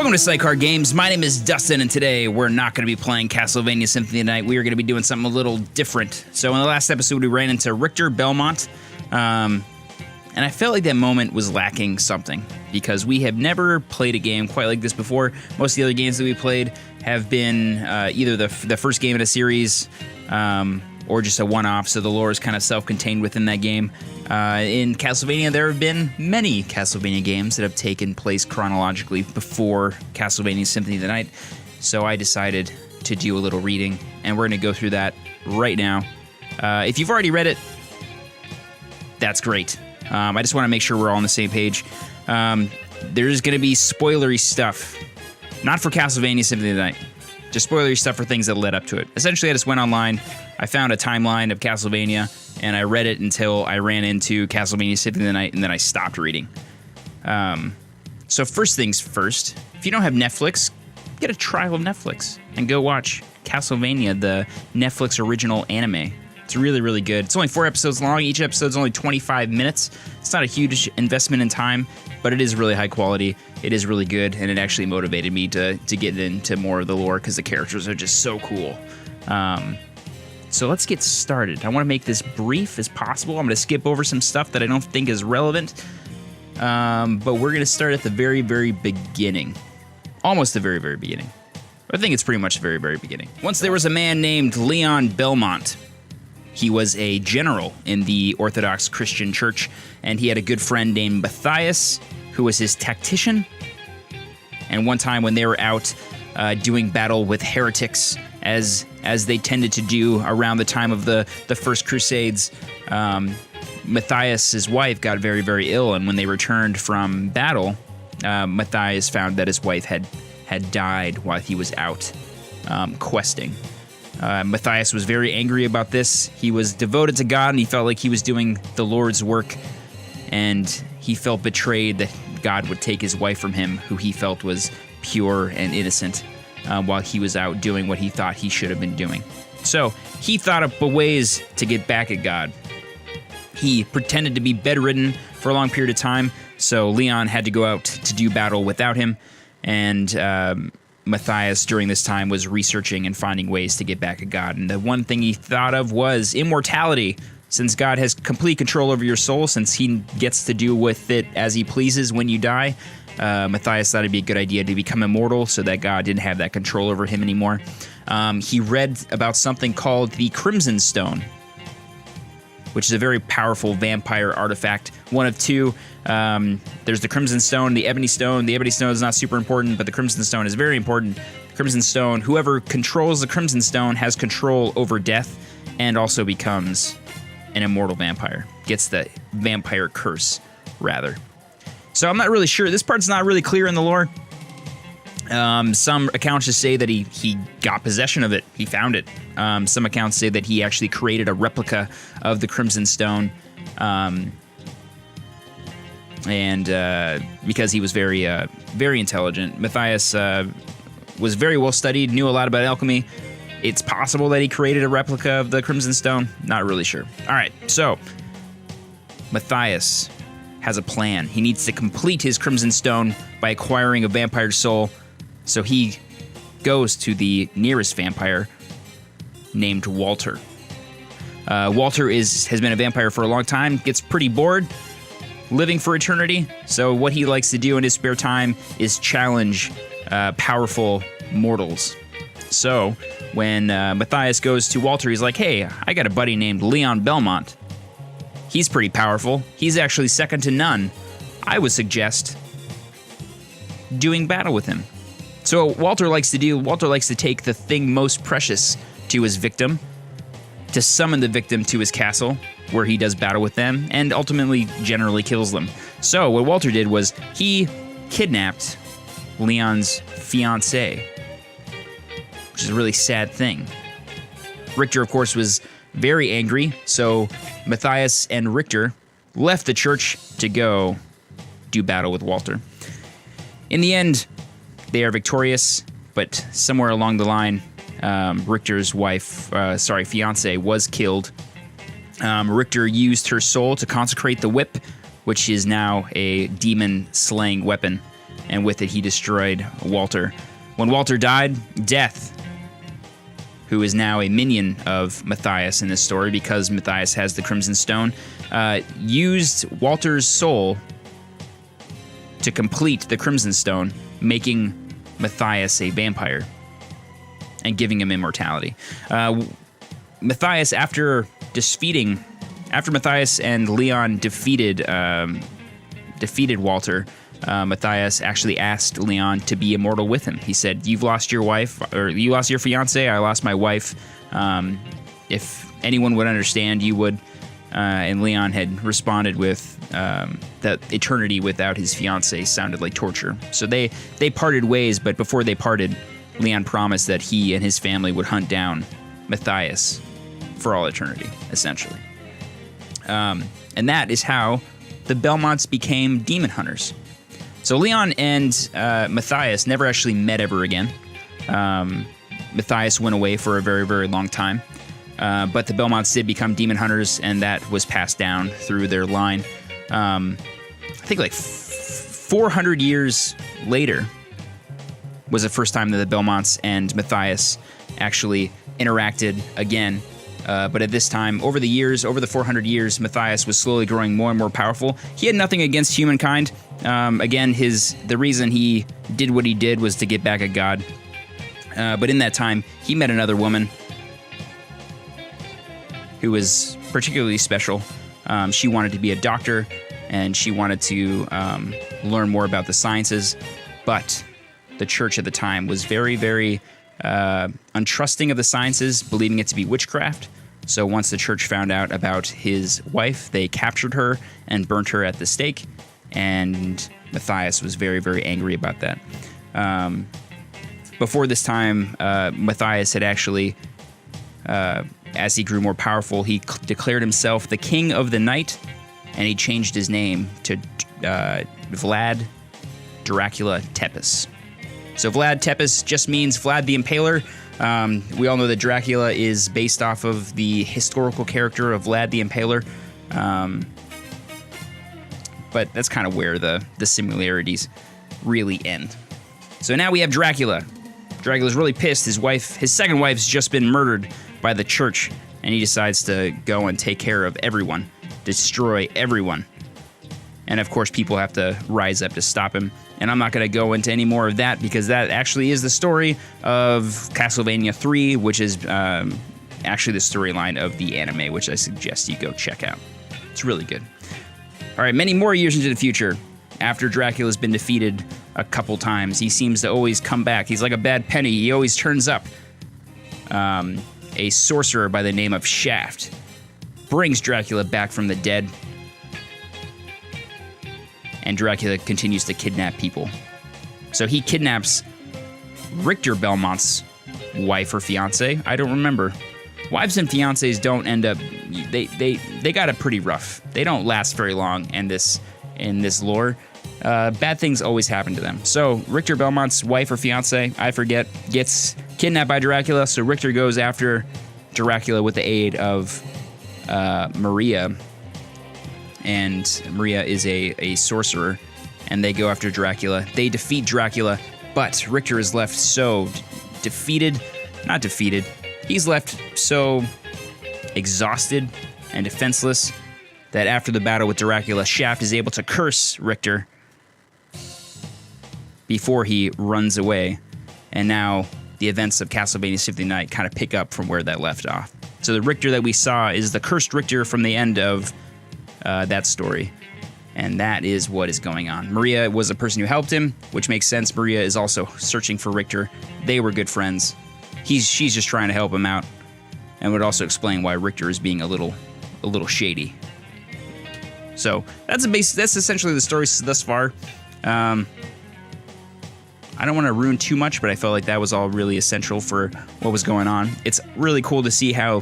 Welcome to Sidecar Games. My name is Dustin, and today we're not going to be playing Castlevania Symphony tonight. We are going to be doing something a little different. So in the last episode, we ran into Richter Belmont, and I felt like that moment was lacking something, because we have never played a game quite like this before. Most of the other games that we played have been either the first game in a series, or just a one-off, so the lore is kind of self-contained within that game. In Castlevania, there have been many Castlevania games that have taken place chronologically before Castlevania Symphony of the Night, so I decided to do a little reading, and we're going to go through that right now. If you've already read it, that's great. I just want to make sure we're all on the same page. There's going to be spoilery stuff, not for Castlevania Symphony of the Night, just spoilery stuff for things that led up to it. Essentially, I just went online, I found a timeline of Castlevania, and I read it until I ran into Castlevania Symphony of the Night, and then I stopped reading. So first things first, if you don't have Netflix, get a trial of Netflix and go watch Castlevania, the Netflix original anime. It's really, really good. It's only 4 episodes long. Each episode's only 25 minutes. It's not a huge investment in time, but it is really high quality. It is really good, and it actually motivated me to get into more of the lore because the characters are just so cool. So let's get started. I want to make this brief as possible. I'm going to skip over some stuff that I don't think is relevant, but we're going to start at the very, very beginning. Almost the very, very beginning. I think it's pretty much the very, very beginning. Once there was a man named Leon Belmont. He was a general in the Orthodox Christian Church, and he had a good friend named Matthias, who was his tactician. And one time when they were out doing battle with heretics, as they tended to do around the time of the First Crusades, Matthias' wife got very, very ill, and when they returned from battle, Matthias found that his wife had died while he was out questing. Matthias was very angry about this. He was devoted to God, and he felt like he was doing the Lord's work, and he felt betrayed that God would take his wife from him, who he felt was pure and innocent, while he was out doing what he thought he should have been doing. So he thought up ways to get back at God. He pretended to be bedridden for a long period of time, so Leon had to go out to do battle without him, and Matthias, during this time, was researching and finding ways to get back at God. And the one thing he thought of was immortality. Since God has complete control over your soul, since he gets to do with it as he pleases when you die, Matthias thought it'd be a good idea to become immortal so that God didn't have that control over him anymore. He read about something called the Crimson Stone, which is a very powerful vampire artifact. One of two. There's the Crimson Stone, the Ebony Stone. The Ebony Stone is not super important, but the Crimson Stone is very important. The Crimson Stone, whoever controls the Crimson Stone has control over death and also becomes an immortal vampire. Gets the vampire curse, rather. So I'm not really sure. This part's not really clear in the lore. Some accounts just say that he got possession of it. He found it. Some accounts say that he actually created a replica of the Crimson Stone. And because he was very, very intelligent. Matthias was very well studied, knew a lot about alchemy. It's possible that he created a replica of the Crimson Stone. Not really sure. All right, so Matthias has a plan. He needs to complete his Crimson Stone by acquiring a vampire soul. So he goes to the nearest vampire named Walter. Walter has been a vampire for a long time, gets pretty bored living for eternity, so what he likes to do in his spare time is challenge powerful mortals. So when Matthias goes to Walter, he's like, hey, I got a buddy named Leon Belmont. He's pretty powerful. He's actually second to none. I would suggest doing battle with him. So what Walter likes to take the thing most precious to his victim, to summon the victim to his castle, where he does battle with them, and ultimately generally kills them. So what Walter did was he kidnapped Leon's fiancée, which is a really sad thing. Richter, of course, was very angry, so Matthias and Richter left the church to go do battle with Walter. In the end, they are victorious, but somewhere along the line, Richter's fiancée was killed. Richter used her soul to consecrate the whip, which is now a demon-slaying weapon. and with it he destroyed Walter. When Walter died, Death, who is now a minion of Matthias in this story because Matthias has the Crimson Stone, used Walter's soul to complete the Crimson Stone, making Matthias a vampire and giving him immortality. Matthias, after Matthias and Leon defeated Walter, Matthias actually asked Leon to be immortal with him. He said, "You've lost your wife, or you lost your fiance. I lost my wife. If anyone would understand, you would." And Leon had responded with that eternity without his fiance sounded like torture. So they parted ways, but before they parted, Leon promised that he and his family would hunt down Matthias for all eternity, essentially. And that is how the Belmonts became demon hunters. So Leon and Matthias never actually met ever again. Matthias went away for a very, very long time. But the Belmonts did become demon hunters, and that was passed down through their line. I think like 400 years later was the first time that the Belmonts and Matthias actually interacted again. But at this time, over the 400 years, Matthias was slowly growing more and more powerful. He had nothing against humankind. Again, the reason he did what he did was to get back at God. But in that time, he met another woman who was particularly special. She wanted to be a doctor, and she wanted to learn more about the sciences. But the church at the time was very, very untrusting of the sciences, believing it to be witchcraft. So once the church found out about his wife, they captured her and burnt her at the stake. And Matthias was very, very angry about that. Before this time, Matthias had actually, as he grew more powerful, he declared himself the King of the Night, and he changed his name to Vlad Dracula Tepes. So Vlad Tepes just means Vlad the Impaler. We all know that Dracula is based off of the historical character of Vlad the Impaler. But that's kind of where the similarities really end. So now we have Dracula. Dracula's really pissed. His second wife's just been murdered by the church, and he decides to go and take care of everyone, destroy everyone. And of course, people have to rise up to stop him. And I'm not going to go into any more of that because that actually is the story of Castlevania 3, which is actually the storyline of the anime, which I suggest you go check out. It's really good. All right, many more years into the future, after Dracula's been defeated a couple times, he seems to always come back. He's like a bad penny. He always turns up. A sorcerer by the name of Shaft brings Dracula back from the dead, and Dracula continues to kidnap people. So he kidnaps Richter Belmont's wife or fiance. I don't remember. Wives and fiancés don't end up. They got it pretty rough. They don't last very long in this lore. Bad things always happen to them. So Richter Belmont's wife or fiance, I forget, gets kidnapped by Dracula. So Richter goes after Dracula with the aid of Maria. And Maria is a sorcerer, and they go after Dracula. They defeat Dracula, but Richter is left so not defeated. He's left so exhausted and defenseless that after the battle with Dracula, Shaft is able to curse Richter before he runs away. And now the events of Castlevania Symphony of the Night kind of pick up from where that left off. So the Richter that we saw is the cursed Richter from the end of that story. And that is what is going on. Maria was a person who helped him, which makes sense. Maria is also searching for Richter. They were good friends. She's just trying to help him out, and would also explain why Richter is being a little shady. So that's essentially the story thus far. I don't want to ruin too much, but I felt like that was all really essential for what was going on. It's really cool to see how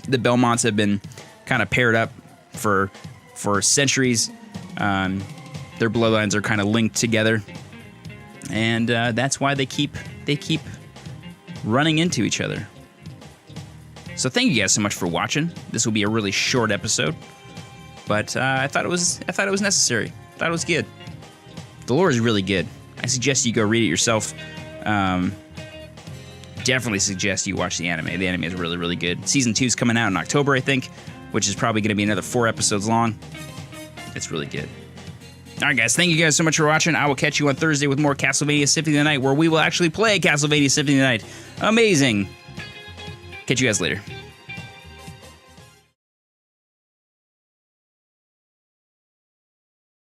the Belmonts have been kind of paired up for centuries. Their bloodlines are kind of linked together, and that's why they keep running into each other. So thank you guys so much for watching. This will be a really short episode, but I thought it was necessary. I thought it was good. The lore is really good. I suggest you go read it yourself. Definitely suggest you watch the anime. The anime is really, really good. Season 2 is coming out in October, I think, which is probably going to be another 4 episodes long. It's really good. All right, guys. Thank you guys so much for watching. I will catch you on Thursday with more Castlevania Symphony of the Night, where we will actually play Castlevania Symphony of the Night. Amazing. Catch you guys later.